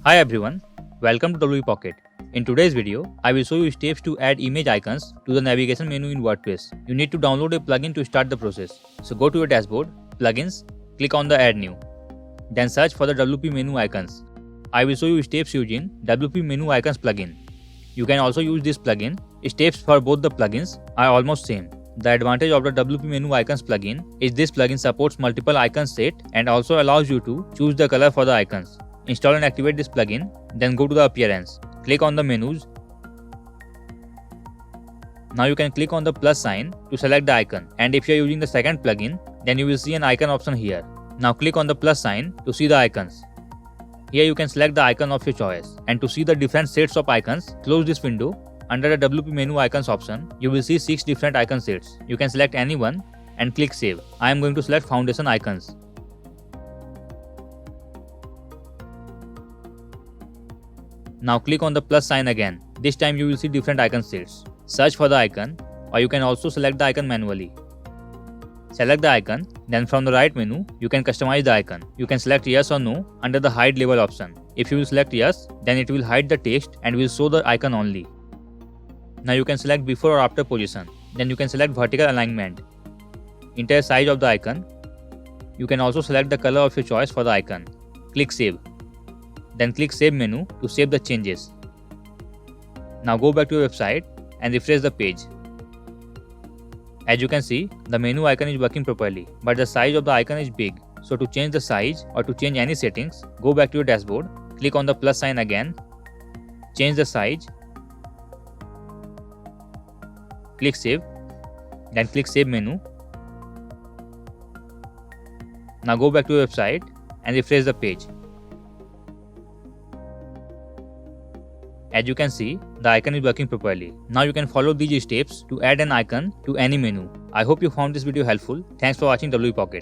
Hi everyone, welcome to WP Pocket. In today's video, I will show you steps to add image icons to the navigation menu in WordPress. You need to download a plugin to start the process. So go to your dashboard, Plugins, click on the Add New. Then search for the WP menu icons. I will show you steps using WP menu icons plugin. You can also use this plugin. Steps for both the plugins are almost same. The advantage of the WP menu icons plugin is this plugin supports multiple icon set and also allows you to choose the color for the icons. Install and activate this plugin, then go to the appearance. Click on the menus. Now you can click on the plus sign to select the icon, and if you are using the second plugin, then you will see an icon option here. Now click on the plus sign to see the icons. Here you can select the icon of your choice, and to see the different sets of icons, close this window. Under the WP menu icons option, you will see 6 different icon sets. You can select any one and click save. I am going to select foundation icons. Now click on the plus sign again. This time you will see different icon sets. Search for the icon, or you can also select the icon manually. Select the icon, then from the right menu, you can customize the icon. You can select yes or no under the hide label option. If you will select yes, then it will hide the text and will show the icon only. Now you can select before or after position. Then you can select vertical alignment. Enter size of the icon. You can also select the color of your choice for the icon. Click save. Then click save menu to save the changes. Now go back to your website and refresh the page. As you can see, the menu icon is working properly, but the size of the icon is big. So to change the size or to change any settings, go back to your dashboard, click on the plus sign again, change the size, click save, then click save menu. Now go back to your website and refresh the page. As you can see, the icon is working properly. Now you can follow these steps to add an icon to any menu. I hope you found this video helpful. Thanks for watching WP Pocket.